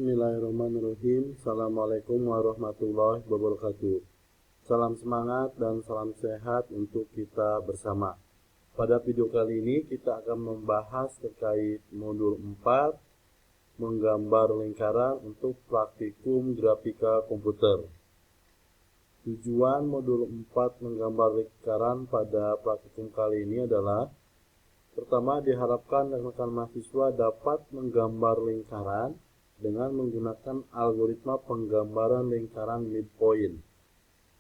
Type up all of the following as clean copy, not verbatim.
Bismillahirrahmanirrahim. Assalamualaikum warahmatullahi wabarakatuh. Salam semangat dan salam sehat untuk kita bersama. Pada video kali ini kita akan membahas terkait modul 4 menggambar lingkaran untuk praktikum grafika komputer. Tujuan modul 4 menggambar lingkaran pada praktikum kali ini adalah: pertama, diharapkan rekan-rekan mahasiswa dapat menggambar lingkaran dengan menggunakan algoritma penggambaran lingkaran midpoint.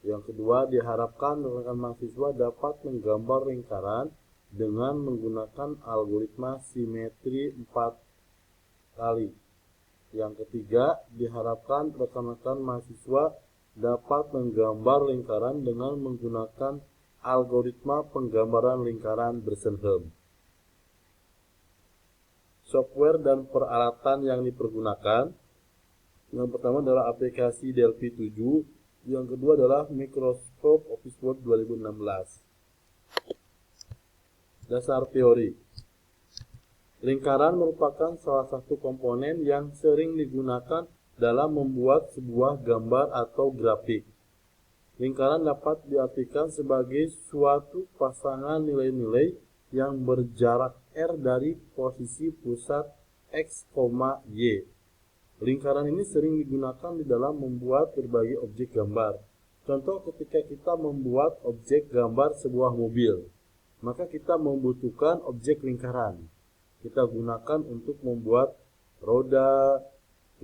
Yang kedua, diharapkan rekan-rekan mahasiswa dapat menggambar lingkaran dengan menggunakan algoritma simetri 4 kali. Yang ketiga, diharapkan rekan-rekan mahasiswa dapat menggambar lingkaran dengan menggunakan algoritma penggambaran lingkaran Besenheim. Software dan peralatan yang dipergunakan: yang pertama adalah aplikasi Delphi 7, yang kedua adalah Microsoft Office Word 2016. Dasar teori: lingkaran merupakan salah satu komponen yang sering digunakan dalam membuat sebuah gambar atau grafik. Lingkaran dapat diartikan sebagai suatu pasangan nilai-nilai yang berjarak R dari posisi pusat X, Y. Lingkaran ini sering digunakan di dalam membuat berbagai objek gambar. Contoh, ketika kita membuat objek gambar sebuah mobil, maka kita membutuhkan objek lingkaran. Kita gunakan untuk membuat roda,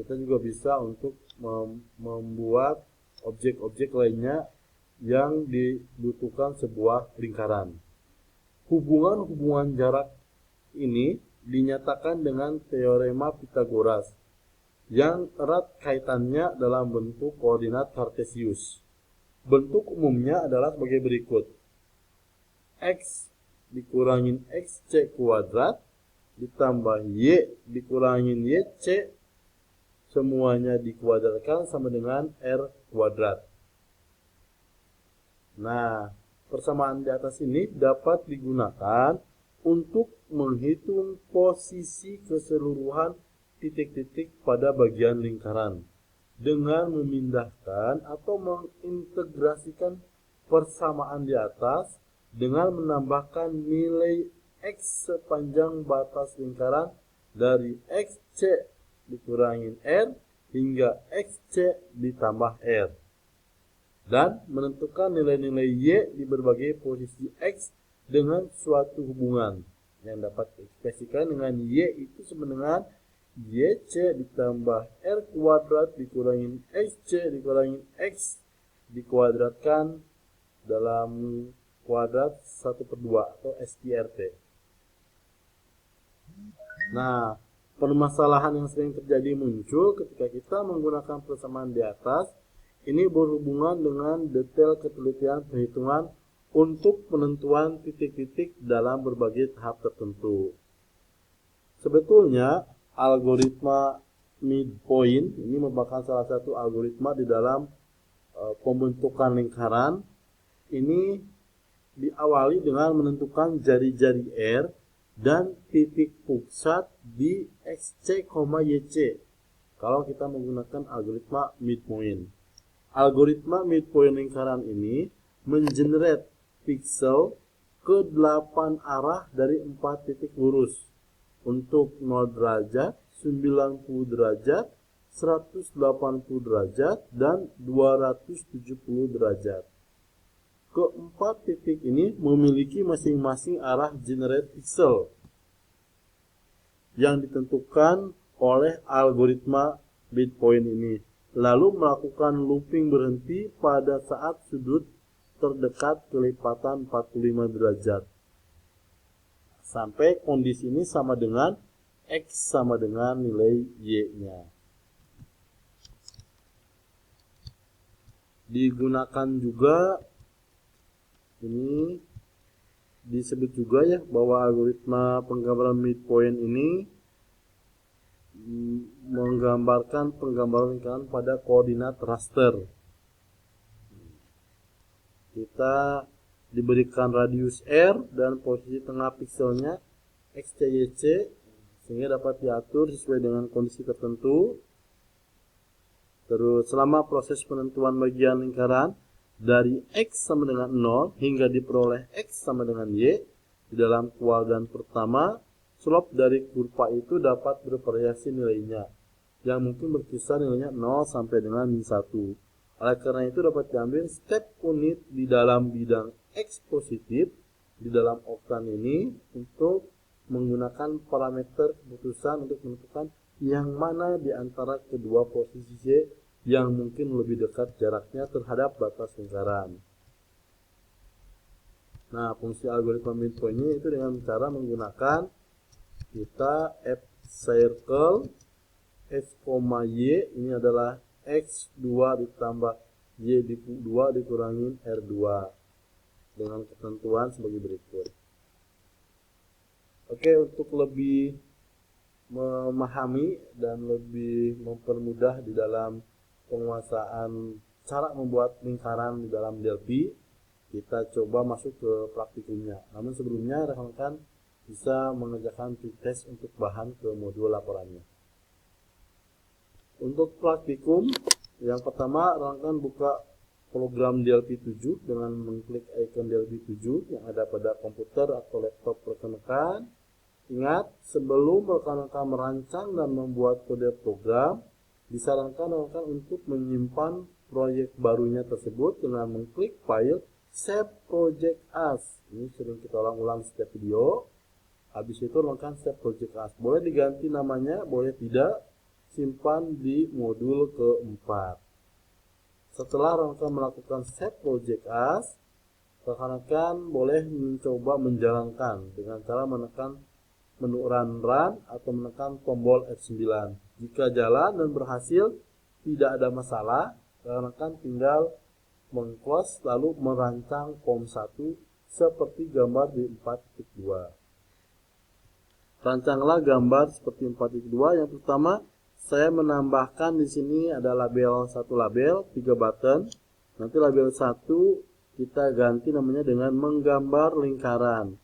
kita juga bisa untuk membuat objek-objek lainnya yang dibutuhkan sebuah lingkaran. Hubungan-hubungan jarak ini dinyatakan dengan teorema Pythagoras yang erat kaitannya dalam bentuk koordinat kartesius. Bentuk umumnya adalah sebagai berikut: X dikurangin XC kuadrat ditambah Y dikurangin YC, semuanya dikuadratkan sama dengan R kuadrat. Nah, persamaan di atas ini dapat digunakan untuk menghitung posisi keseluruhan titik-titik pada bagian lingkaran dengan memindahkan atau mengintegrasikan persamaan di atas dengan menambahkan nilai X sepanjang batas lingkaran dari XC dikurangin R hingga XC ditambah R, dan menentukan nilai-nilai Y di berbagai posisi X dengan suatu hubungan yang dapat diekspresikan dengan Y itu sama dengan YC ditambah R kuadrat dikurangin XC dikurangin X dikuadratkan dalam kuadrat 1/2 atau SQRT. Nah, permasalahan yang sering terjadi muncul ketika kita menggunakan persamaan di atas ini berhubungan dengan detail ketelitian perhitungan untuk penentuan titik-titik dalam berbagai tahap tertentu. Sebetulnya algoritma midpoint ini merupakan salah satu algoritma di dalam pembentukan lingkaran. Ini diawali dengan menentukan jari-jari R dan titik pusat di XC, YC kalau kita menggunakan algoritma midpoint. Algoritma midpoint lingkaran ini mengenerate piksel ke 8 arah dari 4 titik lurus untuk 0 derajat, 90 derajat, 180 derajat, dan 270 derajat. Keempat titik ini memiliki masing-masing arah generate pixel yang ditentukan oleh algoritma midpoint ini, lalu melakukan looping berhenti pada saat sudut terdekat kelipatan 45 derajat sampai kondisi ini sama dengan X sama dengan nilai Y-nya. Digunakan juga, ini disebut juga ya bahwa algoritma penggambaran midpoint ini menggambarkan penggambaran lingkaran pada koordinat raster. Kita diberikan radius R dan posisi tengah pikselnya XC, YC, sehingga dapat diatur sesuai dengan kondisi tertentu. Terus selama proses penentuan bagian lingkaran dari X sama dengan 0 hingga diperoleh X sama dengan Y, di dalam kuadran pertama, slope dari kurva itu dapat bervariasi nilainya, yang mungkin berkisar nilainya 0 sampai dengan min 1. Oleh karena itu dapat diambil step unit di dalam bidang X positif di dalam oktan ini untuk menggunakan parameter keputusan untuk menentukan yang mana di antara kedua posisi Y yang mungkin lebih dekat jaraknya terhadap batas lingkaran. Nah, fungsi algoritma midpoint itu dengan cara menggunakan kita F circle X, Y ini adalah X2 ditambah Y2 dikurangin R2 dengan ketentuan sebagai berikut. Oke, untuk lebih memahami dan lebih mempermudah di dalam penguasaan cara membuat lingkaran di dalam Delphi, kita coba masuk ke praktikumnya. Namun sebelumnya rekan-rekan bisa mengerjakan test untuk bahan ke modul laporannya. Untuk praktikum yang pertama, rekan-rekan buka program Delphi 7 dengan mengklik icon Delphi 7 yang ada pada komputer atau laptop rekan-rekan. Ingat, sebelum rekan-rekan merancang dan membuat kode program, disarankan rekan untuk menyimpan proyek barunya tersebut dengan mengklik file Save Project As. Ini sering kita ulang-ulang setiap video. Habis itu rekan Save Project As. Boleh diganti namanya, boleh tidak. Simpan di modul keempat. Setelah rekan melakukan Save Project As, rekan boleh mencoba menjalankan dengan cara menekan menu run atau menekan tombol F9. Jika jalan dan berhasil, tidak ada masalah, rekan tinggal meng-close lalu merancang form1 seperti gambar di 4.2. Rancanglah gambar seperti 4.2. Yang pertama, saya menambahkan di sini ada label 1 label, 3 button. Nanti label 1 kita ganti namanya dengan menggambar lingkaran.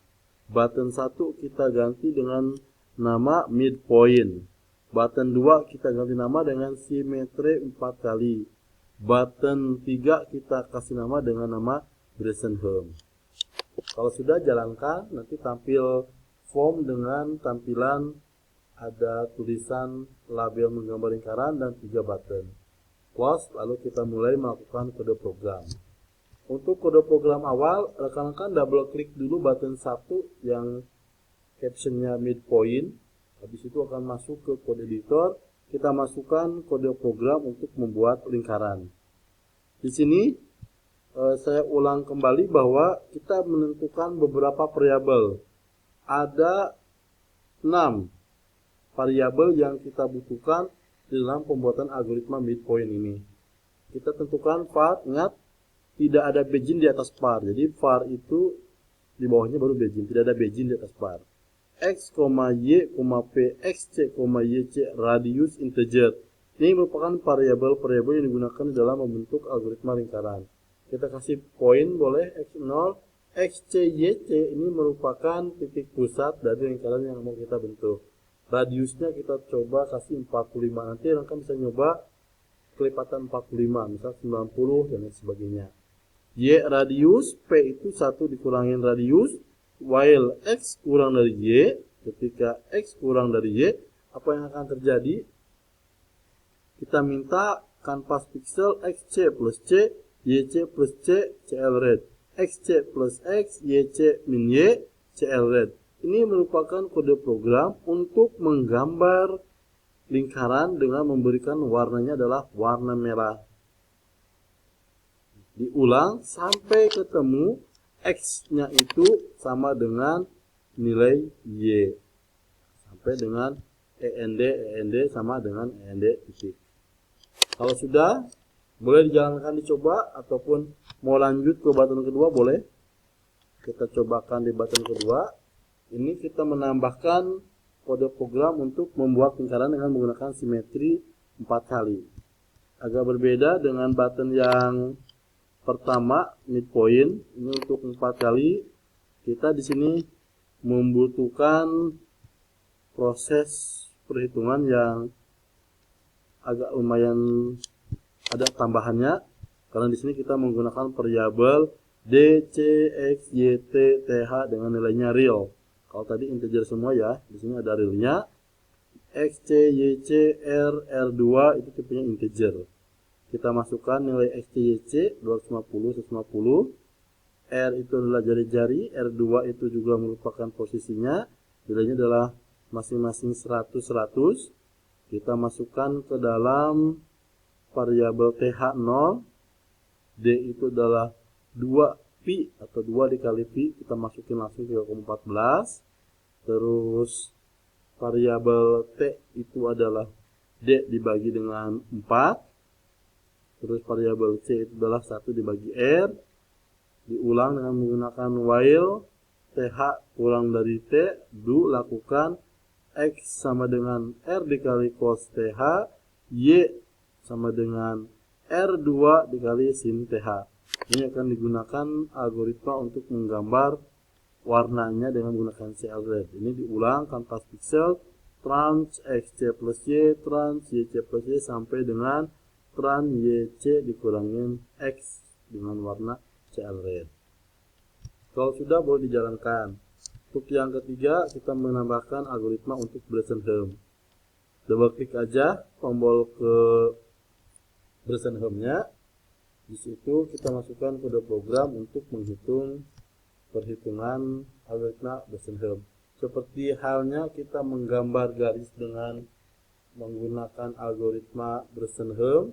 Button 1 kita ganti dengan nama midpoint. Button 2 kita ganti nama dengan simetri 4 kali. Button 3 kita kasih nama dengan nama Bresenholm. Kalau sudah jalankan, nanti tampil form dengan tampilan ada tulisan label menggambar lingkaran dan 3 button. Close, lalu kita mulai melakukan kode program. Untuk kode program awal, rekan-rekan double klik dulu button 1 yang captionnya midpoint. Habis itu akan masuk ke kode editor. Kita masukkan kode program untuk membuat lingkaran. Di sini saya ulang kembali bahwa kita menentukan beberapa variabel. Ada 6 variabel yang kita butuhkan dalam pembuatan algoritma midpoint ini. Kita tentukan var, ingat tidak ada begin di atas var. Jadi var itu di bawahnya baru begin, tidak ada begin di atas var. X, Y, P, XC, YC radius integer. Ini merupakan variabel-variabel yang digunakan dalam membentuk algoritma lingkaran. Kita kasih point boleh X0, XC, YC ini merupakan titik pusat dari lingkaran yang mau kita bentuk. Radiusnya kita coba kasih 45. Nanti rekan bisa nyoba kelipatan 45, misal 90 dan lain sebagainya. Y radius, P itu 1 dikurangin radius, while X kurang dari Y. Ketika X kurang dari Y, apa yang akan terjadi? Kita minta kanvas pixel XC plus C, YC plus C, CL red. XC plus X, YC min Y, CL red. Ini merupakan kode program untuk menggambar lingkaran dengan memberikan warnanya adalah warna merah. Diulang sampai ketemu X-nya itu sama dengan nilai Y. Sampai dengan END sama dengan END titik. Kalau sudah, boleh dijalankan dicoba ataupun mau lanjut ke button kedua boleh. Kita cobakan di button kedua. Ini kita menambahkan kode program untuk membuat lingkaran dengan menggunakan simetri 4 kali. Agak berbeda dengan button yang pertama midpoint. Ini untuk 4 kali. Kita di sini membutuhkan proses perhitungan yang agak lumayan ada tambahannya karena di sini kita menggunakan variabel D, C, X, Y, T, TH dengan nilainya real. Kalau tadi integer semua ya, di sini ada realnya. X, C, Y, C, R, R2 itu tipenya integer. Kita masukkan nilai X, C, Y, C 250, 150. R itu adalah jari-jari, R2 itu juga merupakan posisinya. Nilainya adalah masing-masing 100, 100. Kita masukkan ke dalam variabel TH0. D itu adalah 2 pi atau 2 dikali pi, kita masukin langsung 3,14. Terus variabel T itu adalah D dibagi dengan 4. Terus variabel C itu adalah 1 dibagi R. Diulang dengan menggunakan while TH kurang dari T, do lakukan X sama dengan R dikali cos TH, Y sama dengan R2 dikali sin TH. Ini akan digunakan algoritma untuk menggambar warnanya dengan menggunakan CLRed. Ini diulang kanvas pixel trans XC plus Y, trans YC plus Y sampai dengan trans YC dikurangin X dengan warna CLRed. Kalau sudah boleh dijalankan. Untuk yang ketiga kita menambahkan algoritma untuk Bresenham. Double klik aja tombol ke Bresenham-nya. Di situ kita masukkan kode program untuk menghitung perhitungan algoritma Bresenham. Seperti halnya kita menggambar garis dengan menggunakan algoritma Bresenham,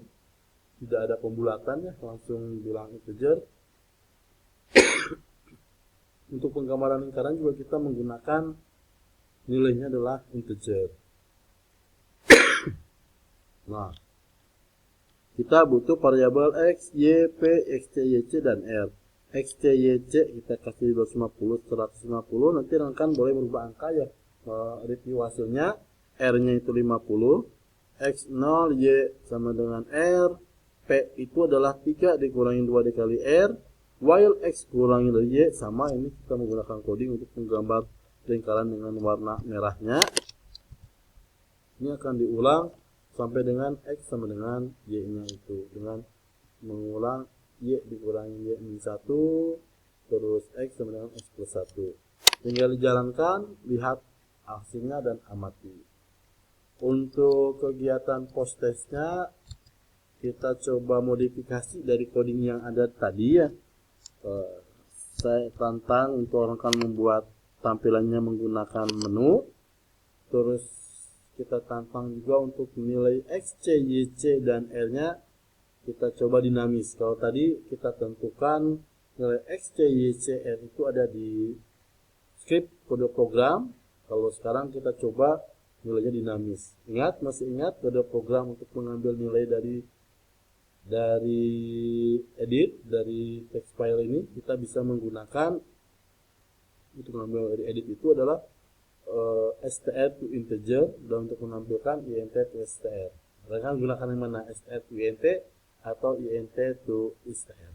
tidak ada pembulatan ya, langsung bilang integer. Untuk penggambaran lingkaran juga kita menggunakan nilainya adalah integer. Nah, kita butuh variabel X, Y, P, X, C, Y, C, dan R. X, C, Y, C kita kasih 250, 150. Nanti rekan boleh merubah angka ya. Review hasilnya. R-nya itu 50. X0, Y sama dengan R. P itu adalah 3 dikurangi 2 dikali R. While X kurangi dari Y sama, ini kita menggunakan coding untuk menggambar lingkaran dengan warna merahnya. Ini akan diulang sampai dengan X sama dengan Y-nya itu dengan mengulang Y dikurangi Y min 1 terus X sama dengan X plus 1. Tinggal dijalankan, lihat hasilnya dan amati. Untuk kegiatan post testnya kita coba modifikasi dari coding yang ada tadi ya. Saya tantang untuk rekan membuat tampilannya menggunakan menu. Terus kita tantang juga untuk nilai X, C, Y, C, dan R-nya kita coba dinamis. Kalau tadi kita tentukan nilai X, C, Y, C, R itu ada di script kode program. Kalau sekarang kita coba nilainya dinamis. Masih ingat kode program untuk mengambil nilai dari edit, dari text file ini kita bisa menggunakan untuk mengambil dari edit itu adalah str to integer, dan untuk menampilkan int to str. Mereka gunakan yang mana, str to int atau int to str.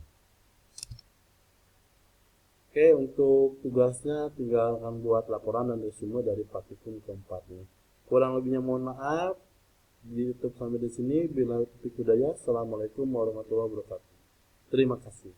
Oke, untuk tugasnya tinggal akan buat laporan dan resume dari praktikum keempat ini. Kurang lebihnya mohon maaf. Ditutup sampai di sini. Bila taufiq hidayah. Assalamualaikum warahmatullahi wabarakatuh. Terima kasih.